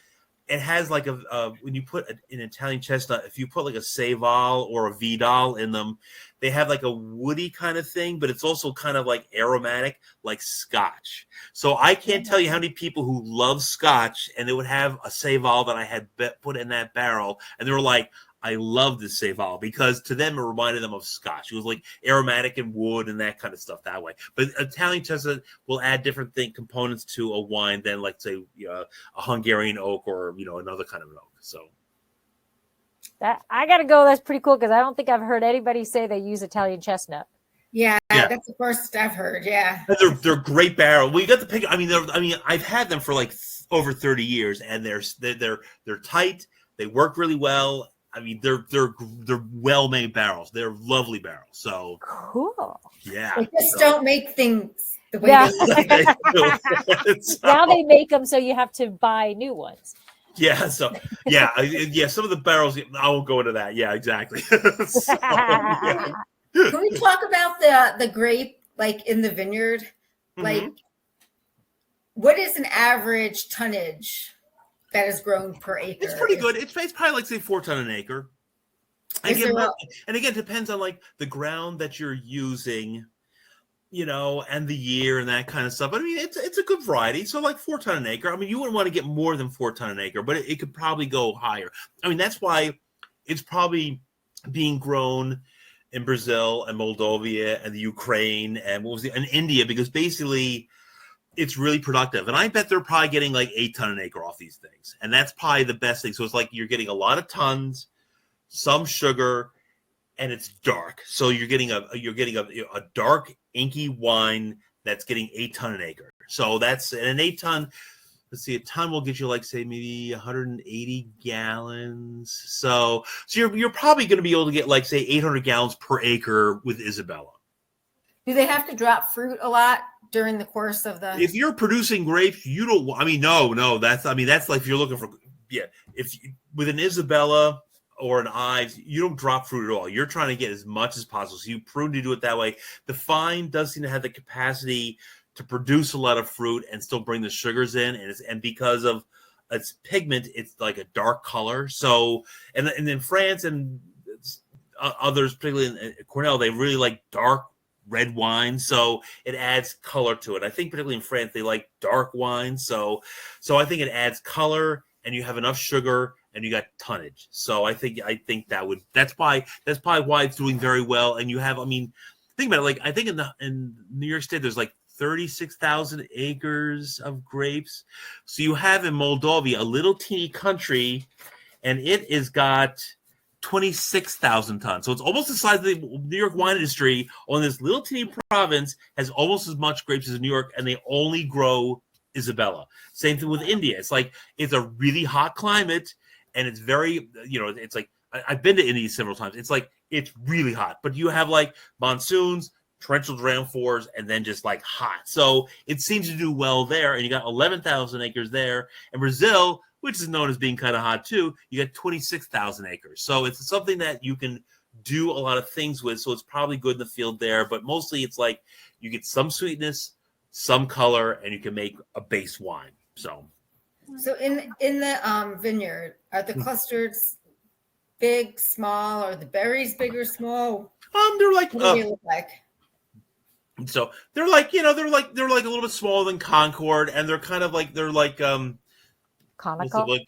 it has like when you put an Italian chestnut, if you put like a saval or a vidal in them, they have like a woody kind of thing, but it's also kind of like aromatic, like Scotch. So I can't tell you how many people who love Scotch, and they would have a saval that I had put in that barrel, and they were like, I love this saval, because to them it reminded them of Scotch. It was like aromatic and wood and that kind of stuff that way. But Italian chestnut will add different components to a wine than, like, say, a Hungarian oak or another kind of an oak. So that I got to go. That's pretty cool, because I don't think I've heard anybody say they use Italian chestnut. Yeah, that's the first I've heard. Yeah, and they're great barrel. We got the pick. I mean, I've had them for like over 30 years, and they're tight. They work really well. I mean, they're well-made barrels. They're lovely barrels. So cool. Yeah. They just don't make things the way they do. Now they make them, so you have to buy new ones. Yeah. So some of the barrels, I won't go into that. Yeah, exactly. So, yeah. Can we talk about the grape, like in the vineyard? Like, what is an average tonnage that is grown per acre? It's pretty good. It's probably like, say, 4 ton an acre. Again, it depends on like the ground that you're using, and the year and that kind of stuff. But I mean, it's a good variety. So like 4 ton an acre. I mean, you wouldn't want to get more than 4 ton an acre, but it could probably go higher. I mean, that's why it's probably being grown in Brazil and Moldova and the Ukraine and and India, because basically it's really productive. And I bet they're probably getting like 8 ton an acre off these things. And that's probably the best thing. So it's like you're getting a lot of tons, some sugar, and it's dark. So you're getting a dark, inky wine that's getting 8 ton an acre. So that's an 8 ton. Let's see, a ton will get you like, say, maybe 180 gallons. So you're probably going to be able to get like, say, 800 gallons per acre with Isabella. Do they have to drop fruit a lot during the course of the? If you're producing grapes, you don't. I mean, no. That's like if you're looking for, with an Isabella or an Ives, you don't drop fruit at all. You're trying to get as much as possible. So you prune to do it that way. The vine does seem to have the capacity to produce a lot of fruit and still bring the sugars in, and because of its pigment, it's like a dark color. So and in France and others, particularly in Cornell, they really like dark red wine, so it adds color to it. I think particularly in France they like dark wine, so I think it adds color, and you have enough sugar, and you got tonnage. So I think that's probably why it's doing very well. And you have, I mean, think about it. Like I think in New York State there's like 36,000 acres of grapes. So you have in Moldova, a little teeny country, and it has got 26,000 tons. So it's almost the size of the New York wine industry. On this little teeny province has almost as much grapes as New York, and they only grow Isabella. Same thing with India. It's like it's a really hot climate, and it's very, it's like I've been to India several times. It's like it's really hot, but you have like monsoons, torrential downpours, and then just like hot. So it seems to do well there. And you got 11,000 acres there. And Brazil, which is known as being kind of hot too, you got 26,000 acres. So it's something that you can do a lot of things with. So it's probably good in the field there. But mostly it's like you get some sweetness, some color, and you can make a base wine. So in the vineyard, are the clusters big, small? Are the berries big or small? They're like what do they look like? So they're like they're like a little bit smaller than Concord, and they're kind of like conical.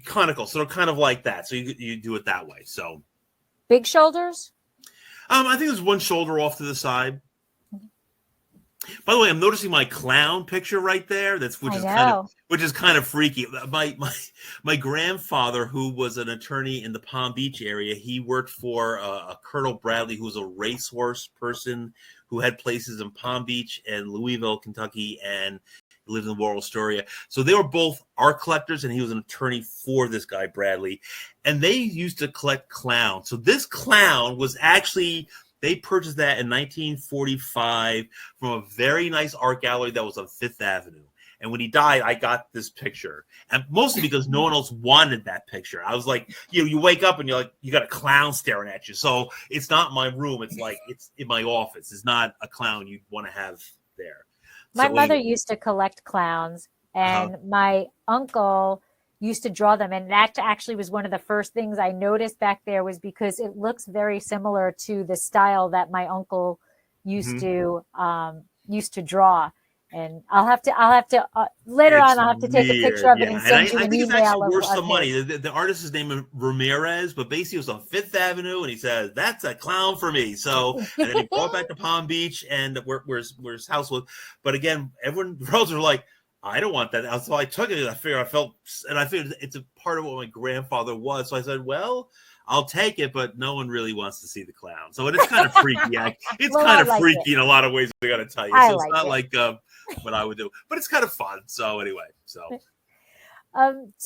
Conical. So they're kind of like that. So you do it that way. So big shoulders. I think there's one shoulder off to the side. By the way, I'm noticing my clown picture right there. Which is kind of freaky. My grandfather, who was an attorney in the Palm Beach area, he worked for a Colonel Bradley, who was a racehorse person who had places in Palm Beach and Louisville, Kentucky, and lived in the Laurel Astoria. So they were both art collectors, and he was an attorney for this guy Bradley, and they used to collect clowns. So this clown was actually. They purchased that in 1945 from a very nice art gallery that was on Fifth Avenue. And when he died, I got this picture. And mostly because no one else wanted that picture. I was like, you wake up and you're like, you got a clown staring at you. So it's not my room. It's like, it's in my office. It's not a clown you'd want to have there. My mother used to collect clowns, and my uncle used to draw them, and that actually was one of the first things I noticed back there, was because it looks very similar to the style that my uncle used to draw. And I'll have to later on. I'll have to take a picture of it and send you an email. I think it's actually worth some money. The artist is named Ramirez, but basically it was on Fifth Avenue, and he says that's a clown for me. So and then he brought back to Palm Beach, and where his house was. But again, everyone else were like, I don't want that. So I took it. I figured it's a part of what my grandfather was. So I said, well, I'll take it, but no one really wants to see the clown. So it is kind of freaky. It's kind of freaky in a lot of ways, I got to tell you. So it's not like what I would do, but it's kind of fun. So anyway, so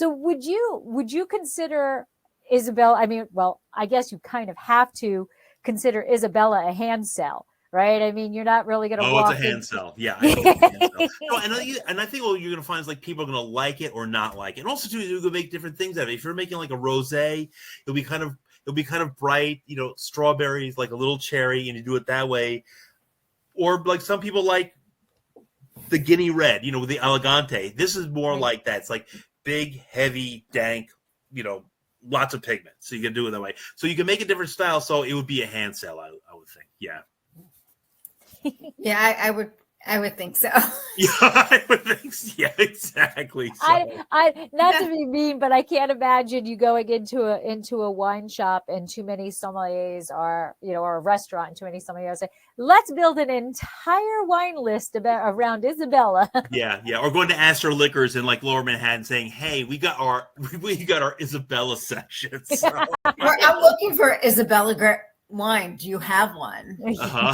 would you consider Isabella? I mean, well, I guess you kind of have to consider Isabella a hand cell. Right, I mean, you're not really going to. Oh, it's a hand cell, yeah. I think it's a hand cell. No, and I think what you're going to find is like people are going to like it or not like it. And also, too, you can make different things out of it. If you're making like a rosé, it'll be kind of bright, strawberries, like a little cherry, and you do it that way. Or like some people like the Guinea red, with the elegante. This is more like that. It's like big, heavy, dank, lots of pigment. So you can do it that way. So you can make a different style. So it would be a hand cell, I would think. Yeah. Yeah, I would think so. Yeah, I would think so. Yeah, exactly. So. I not to be mean, but I can't imagine you going into a wine shop and too many sommeliers or a restaurant and too many sommeliers say, let's build an entire wine list around Isabella. Yeah, or going to Astor Liquors in like Lower Manhattan saying, hey, we got our Isabella section. So. I'm looking for Isabella wine. Do you have one? I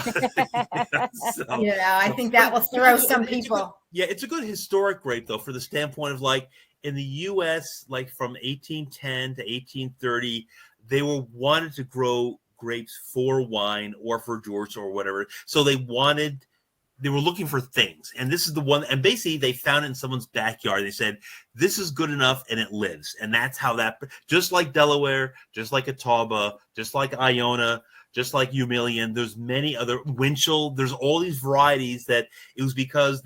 think that will throw some people. It's a good historic grape though, for the standpoint of like in the U.S., like from 1810 to 1830, they wanted to grow grapes for wine or for George or whatever. So they were looking for things, and this is the one. And basically, they found it in someone's backyard. They said, "This is good enough," and it lives. And that's how that. Just like Delaware, just like Catawba, just like Iona, just like Humilian. There's many other Winchell. There's all these varieties that it was because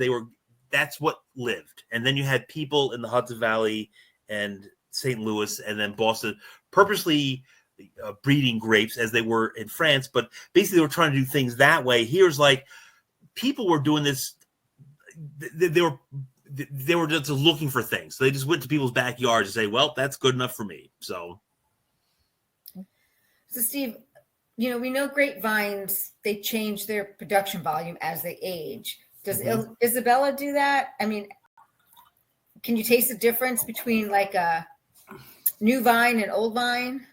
that's what lived. And then you had people in the Hudson Valley and St. Louis, and then Boston, purposely breeding grapes as they were in France. But basically, they were trying to do things that way. Here's like. People were doing this. They were just looking for things. So they just went to people's backyards and say, "Well, that's good enough for me." So, Steve, we know grapevines, they change their production volume as they age. Does Isabella do that? I mean, can you taste the difference between like a new vine and old vine?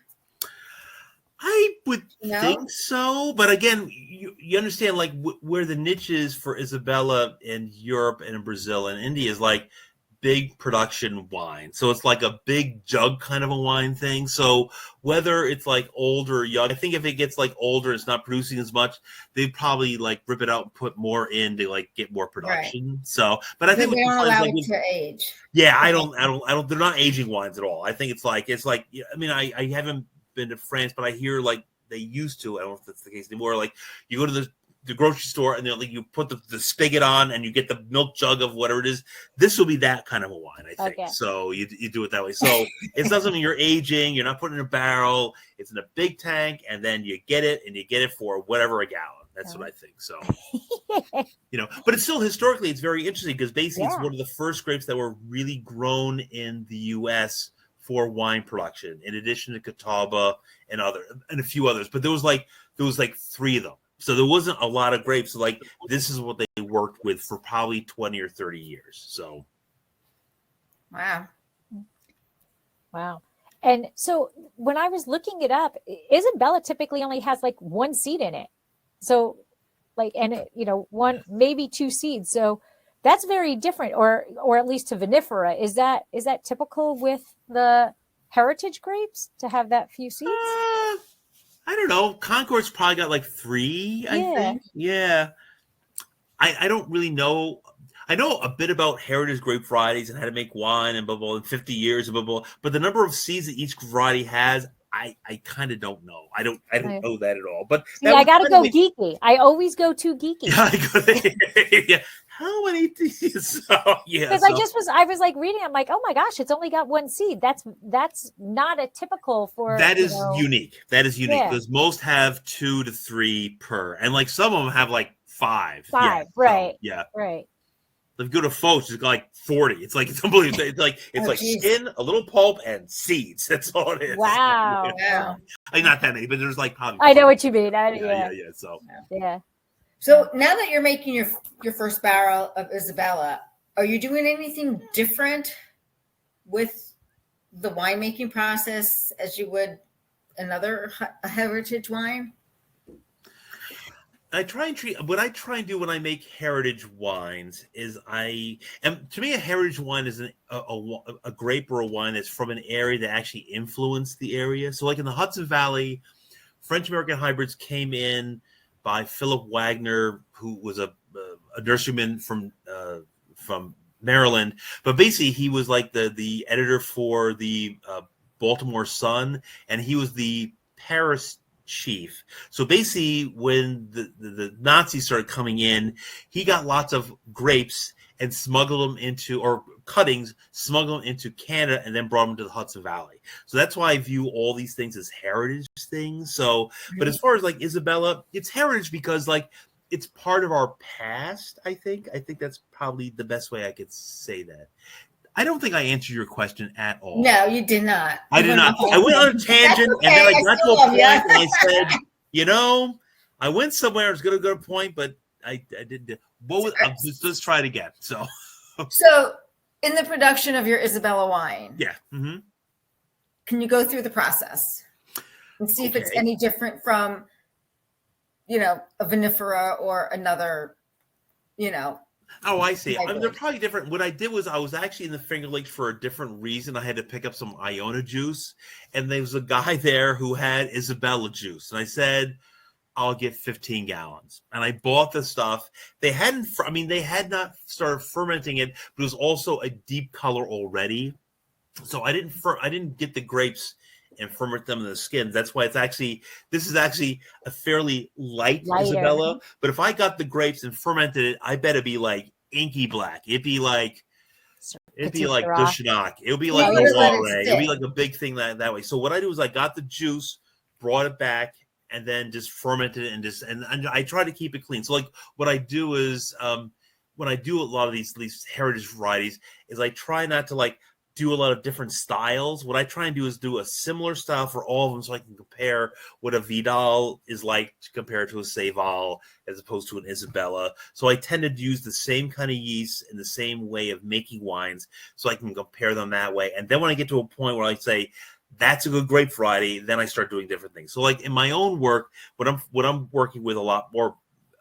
I would think so, but again, you understand like where the niche is for Isabella in Europe and in Brazil and India is like big production wine. So it's like a big jug kind of a wine thing. So whether it's like old or young, I think if it gets like older, it's not producing as much, they probably like rip it out and put more in to like get more production. Right. So, but I think they don't allow it to age. Yeah, I don't. They're not aging wines at all. I think it's like. I mean, I haven't been to France, but I hear like they used to. I don't know if that's the case anymore. Like you go to the grocery store and then like you put the spigot on and you get the milk jug of whatever it is. This will be that kind of a wine, I think. Okay. So you do it that way. So it's not something you're aging. You're not putting in a barrel. It's in a big tank, and then you get it for whatever a gallon. That's what I think. So, but it's still historically, it's very interesting because basically it's one of the first grapes that were really grown in the U.S. for wine production, in addition to Catawba and a few others. But there was like 3 of them. So there wasn't a lot of grapes. So like this is what they worked with for probably 20 or 30 years. So Wow. Wow. And so when I was looking it up, Isabella typically only has like one seed in it. So like, and it, one, maybe two seeds. So that's very different, or at least to vinifera. Is that typical with the heritage grapes to have that few seeds? I don't know. Concord's probably got like 3, I think. Yeah. I don't really know. I know a bit about heritage grape varieties and how to make wine and blah, blah, in 50 years and blah, blah. But the number of seeds that each variety has, I kind of don't know. I don't know that at all. But see, I got to go geeky. I always go too geeky. Yeah. How many seeds? So, yeah. Because I was like reading. I'm like, oh my gosh, it's only got one seed. That's not a typical for. That is unique. That is unique because most have 2 to 3 per, and like some of them have like 5. Right. So, yeah. Right. If you go to Foch, it's got like 40. It's unbelievable. It's like skin, a little pulp, and seeds. That's all it is. Wow. Yeah. Not that many, but there's like probably. I know what you mean. Yeah. So. Yeah. So now that you're making your first barrel of Isabella, are you doing anything different with the winemaking process as you would another heritage wine? What I try and do when I make heritage wines is to me a heritage wine is a grape or a wine that's from an area that actually influenced the area. So like in the Hudson Valley, French American hybrids came in by Philip Wagner, who was a nurseryman from Maryland, but basically he was like the editor for the Baltimore Sun, and he was the Paris chief. So basically when the Nazis started coming in, he got lots of grapes and smuggled them into, or cuttings, smuggled them into Canada and then brought them to the Hudson Valley. So that's why I view all these things as heritage things. So, but as far as like Isabella, it's heritage because like it's part of our past, I think. I think that's probably the best way I could say that. I don't think I answered your question at all. No, you did not. I did not. I went on a tangent, and then I got to a point, and I said, I went somewhere. I was going to go to a point, but I didn't. Let's try it again. So in the production of your Isabella wine, can you go through the process and see if it's any different from, a vinifera or another, Oh, I see. They're probably different. What I did was I was actually in the Finger Lakes for a different reason. I had to pick up some Iona juice, and there was a guy there who had Isabella juice. And I said, I'll get 15 gallons. And I bought the stuff. They had not started fermenting it, but it was also a deep color already. So I didn't get the grapes and ferment them in the skins. That's why this is actually a fairly lighter Isabella. But if I got the grapes and fermented it, I bet it'd be like inky black. It'd be like Dushnak. It would be like Loire. It'd be like a big thing that way. So what I do is I got the juice, brought it back, and then just fermented it and I try to keep it clean. So like what I do is when I do a lot of these heritage varieties is I try not to like do a lot of different styles. What I try and do is do a similar style for all of them so I can compare what a Vidal is like compared to a Saval as opposed to an Isabella. So I tend to use the same kind of yeast and the same way of making wines so I can compare them that way. And then when I get to a point where I say, that's a good grape variety, then I start doing different things. So like in my own work, what I'm working with a lot more,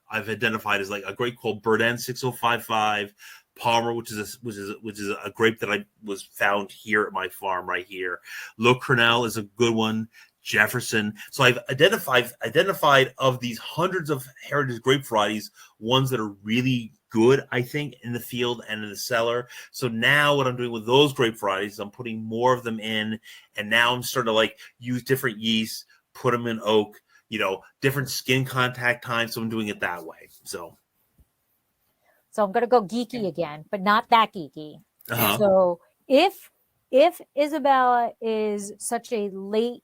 I've identified as like a grape called Bourdain 6055, Palmer, which is a grape that I was found here at my farm right here. Le Crenel is a good one. Jefferson. So I've identified of these hundreds of heritage grape varieties, ones that are really good, I think, in the field and in the cellar. So now what I'm doing with those grape varieties, I'm putting more of them in, and now I'm starting to like use different yeasts, put them in oak, different skin contact times. So I'm doing it that way. So I'm going to go geeky again, but not that geeky. Uh-huh. So if Isabella is such a late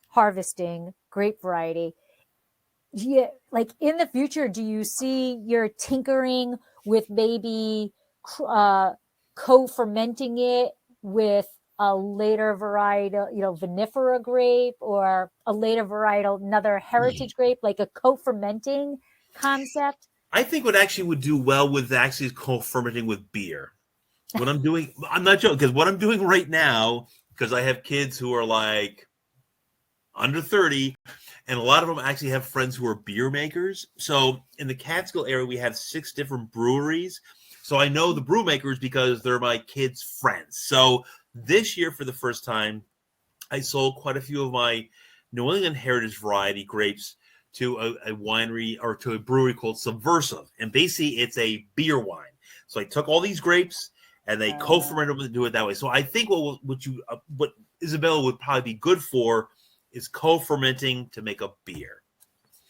harvesting grape variety, like in the future, do you see you're tinkering with maybe co-fermenting it with a later varietal, vinifera grape, or a later varietal, another heritage grape, like a co-fermenting concept? I think what actually would do well with actually is co-fermenting with beer. What I'm doing, I'm not joking, because what I'm doing right now, because I have kids who are like under 30, and a lot of them actually have friends who are beer makers. So in the Catskill area, we have 6 different breweries. So I know the brew makers because they're my kids' friends. So this year, for the first time, I sold quite a few of my New England Heritage variety grapes to a winery, or to a brewery called Subversive. And basically, it's a beer wine. So I took all these grapes and they co-fermented them to do it that way. So I think what Isabella would probably be good for is co-fermenting to make a beer.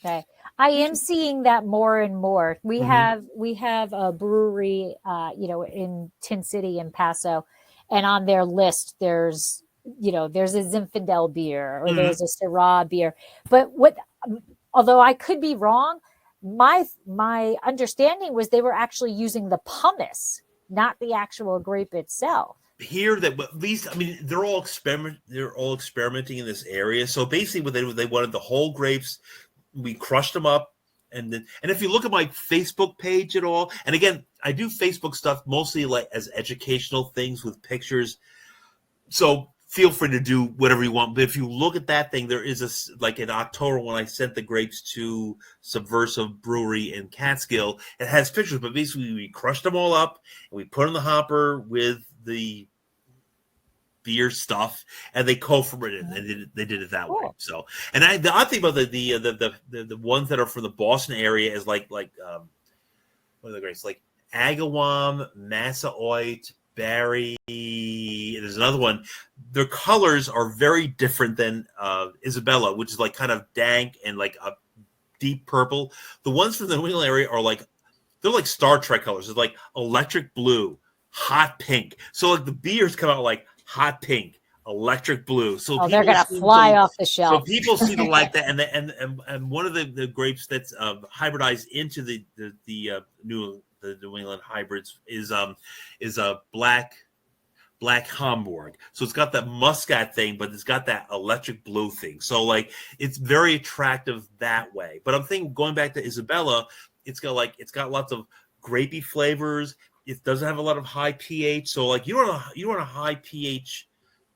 Okay. I am seeing that more and more. We have a brewery, in Tin City in Paso, and on their list there's a Zinfandel beer, or there's a Syrah beer. But although I could be wrong, my understanding was they were actually using the pumice, not the actual grape itself. Here, that at least, I mean, they're all experimenting in this area. So basically, what they wanted the whole grapes. We crushed them up, and if you look at my Facebook page at all, and again, I do Facebook stuff mostly like as educational things with pictures. So feel free to do whatever you want. But if you look at that thing, there is like in October when I sent the grapes to Subversive Brewery in Catskill, it has pictures. But basically, we crushed them all up and we put in the hopper with the beer stuff, and they co-fermented. They did it that way. So, and the odd thing about the ones that are from the Boston area is like what are the grapes? Like Agawam, Massaoit, Barry. There's another one. Their colors are very different than Isabella, which is like kind of dank and like a deep purple. The ones from the New England area are they're like Star Trek colors. It's like electric blue, hot pink. So like the beers come out like hot pink, electric blue. So they're gonna fly off the shelf. So people seem to like that, and one of the grapes that's hybridized into the New England hybrids is a black Hamburg. So it's got that muscat thing, but it's got that electric blue thing. So like it's very attractive that way. But I'm thinking, going back to Isabella, it's got lots of grapey flavors. It doesn't have a lot of high pH, so like you don't want a high pH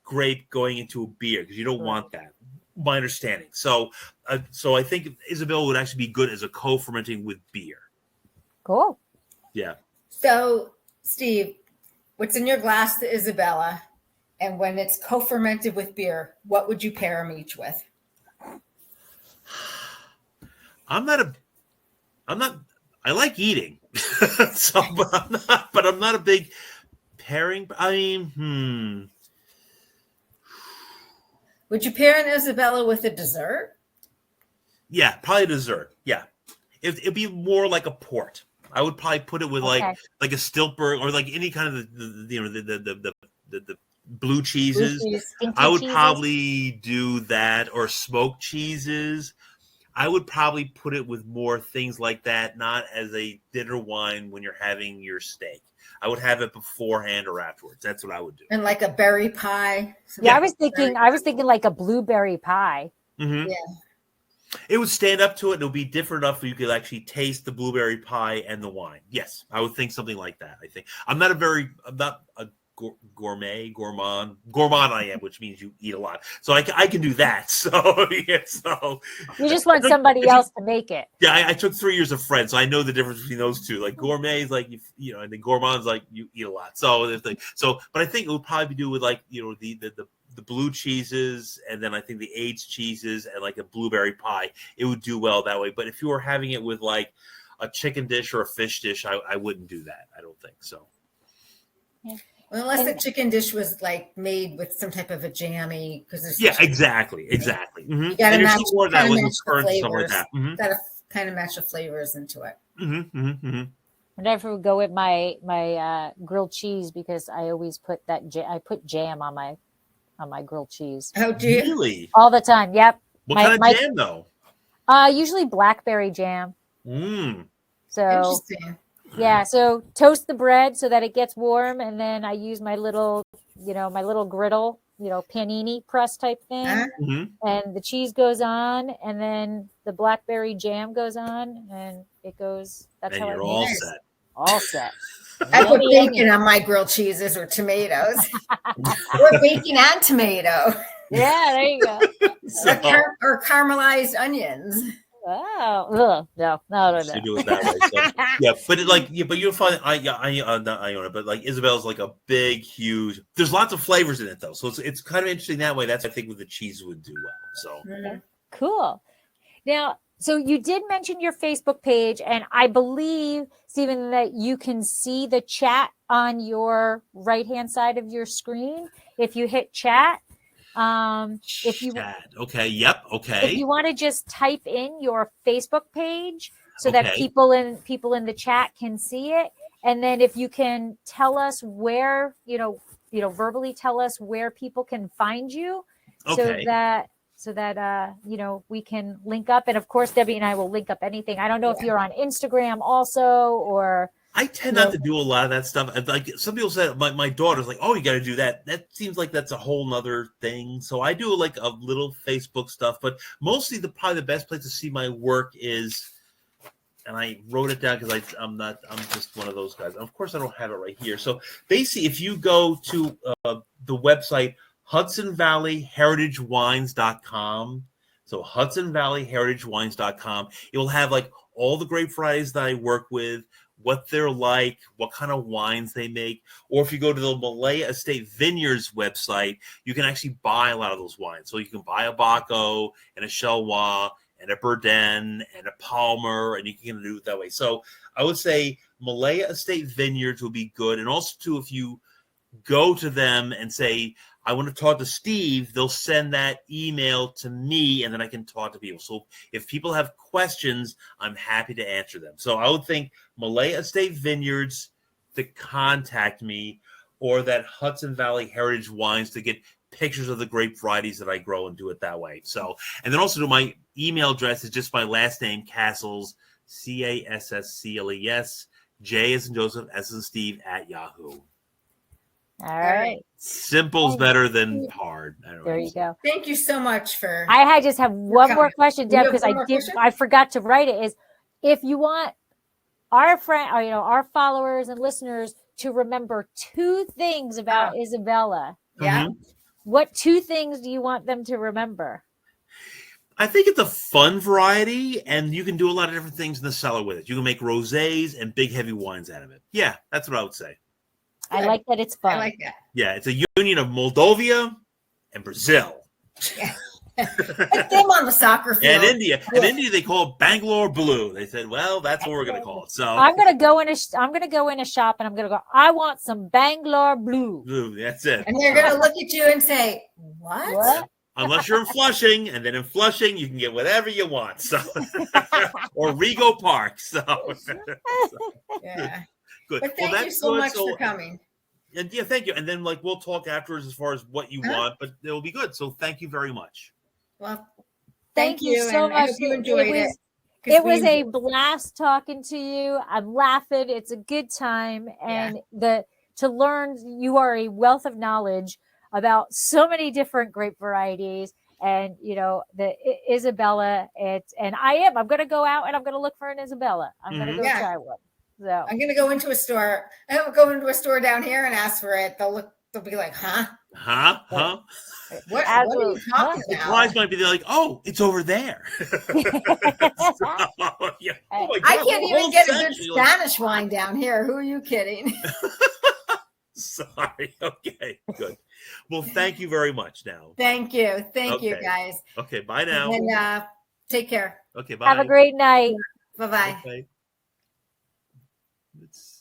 grape going into a beer, because you don't want that. My understanding. So I think Isabella would actually be good as a co-fermenting with beer. Cool. Yeah. So Steve, what's in your glass to Isabella, and when it's co-fermented with beer, what would you pair them each with? I like eating. So, but I'm not a big pairing. I mean, Would you pair an Isabella with a dessert? Yeah, probably dessert. Yeah, it'd be more like a port. I would probably put it with like a Stiltberg, or like any kind of the blue cheeses. I would probably do that, or smoked cheeses. I would probably put it with more things like that, not as a dinner wine when you're having your steak. I would have it beforehand or afterwards. That's what I would do. And like a berry pie. Yeah, I was thinking like a blueberry pie. Mm-hmm. Yeah. It would stand up to it, and it would be different enough where you could actually taste the blueberry pie and the wine. Yes, I would think something like that. I think I'm not a gourmand I am, which means you eat a lot, so I can do that. So yeah, so you just want somebody else to make it. Yeah, I took 3 years of French, so I know the difference between those two. Like gourmet is like and then gourmand's like you eat a lot. So but I think it would probably do with like the blue cheeses, and then I think the aged cheeses, and like a blueberry pie. It would do well that way. But if you were having it with like a chicken dish or a fish dish, I wouldn't do that. I don't think so. Yeah. Well, unless the chicken dish was like made with some type of a jammy, because exactly. Mm-hmm. You got to match the flavors. Mm-hmm. Got to kind of match the flavors into it. Mm-hmm. Mm-hmm. Whenever we go with my grilled cheese, because I always put I put jam on my grilled cheese. Oh, do you? Really? All the time. Yep. What kind of jam though? Usually blackberry jam. Mm. So interesting. Yeah, so toast the bread so that it gets warm, and then I use my little, my little griddle, panini press type thing, and the cheese goes on, and then the blackberry jam goes on, and it goes. That's And how you're I all make it. set. All set. I put Yummy, bacon yummy. on my grilled cheeses or tomatoes. Or bacon and tomato. Yeah, there you go. Or caramelized onions. Oh, no. So do it that way. So, yeah, but you'll find not Iona, but like Isabella's like a big, huge. There's lots of flavors in it though, so it's kind of interesting that way. That's I think what the cheese would do well. So cool. Now, so you did mention your Facebook page, and I believe, Stephen, that you can see the chat on your right-hand side of your screen if you hit chat. If you okay, yep, okay. If you want to just type in your Facebook page so that people in the chat can see it, and then if you can tell us where, verbally tell us where people can find you, so that we can link up. And of course, Debbie and I will link up anything. I don't know if you're on Instagram also, or I tend not to do a lot of that stuff. Like some people said, my daughter's like, "Oh, you got to do that." That seems like that's a whole nother thing. So I do like a little Facebook stuff, but mostly probably the best place to see my work is, and I wrote it down because I'm just one of those guys. Of course, I don't have it right here. So basically, if you go to the website HudsonValleyHeritageWines.com, so HudsonValleyHeritageWines.com, it will have like all the grape varieties that I work with, what they're like, what kind of wines they make. Or if you go to the Malaya Estate Vineyards website, you can actually buy a lot of those wines. So you can buy a Baco and a Chelois and a Bourdain and a Palmer, and you can do it that way. So I would say Malaya Estate Vineyards will be good. And also, too, if you go to them and say, I want to talk to Steve, they'll send that email to me, and then I can talk to people. So if people have questions, I'm happy to answer them. So I would think Malaya Estate Vineyards to contact me, or that Hudson Valley Heritage Wines to get pictures of the grape varieties that I grow and do it that way. So, and then also my email address is just my last name, Castles, Casscles, J as in Joseph, S as in Steve, @Yahoo. All right. Simple's better than hard. There you go. Thank you so much for. I just have one more question, Deb, because I forgot to write it. Is if you want our friend, or, our followers and listeners to remember 2 things about Isabella. Yeah. What 2 things do you want them to remember? I think it's a fun variety, and you can do a lot of different things in the cellar with it. You can make rosés and big, heavy wines out of it. Yeah, that's what I would say. I like that it's fun. I like that. Yeah, it's a union of Moldova and Brazil. Yeah. Like them on the soccer field. And India. In India, they call it Bangalore Blue. They said, well, that's what we're going to call it. So I'm going to go in a shop, and I'm going to go, I want some Bangalore Blue. Blue, that's it. And they're going to look at you and say, what? Unless you're in Flushing, and then in Flushing, you can get whatever you want. So or Rego Park. So yeah. Good. But thank you so much for coming. And yeah, thank you. And then we'll talk afterwards as far as what you want, but it will be good. So thank you very much. Well, thank you so much. I hope you enjoyed it. It was a blast talking to you. I'm laughing. It's a good time. And to learn, you are a wealth of knowledge about so many different grape varieties. And, the Isabella, I'm going to go out and I'm going to look for an Isabella. I'm going to go try one. So I'm going to go into a store. I'll go into a store down here and ask for it. They'll be like, huh? What are you talking about? The prize might be like, oh, it's over there. I can't even get a good Spanish wine down here. Who are you kidding? Sorry. Okay, good. Well, thank you very much now. Thank you. Thank you, guys. Okay, bye now. And take care. Okay, bye. Have a great night. Bye-bye. Okay. Let's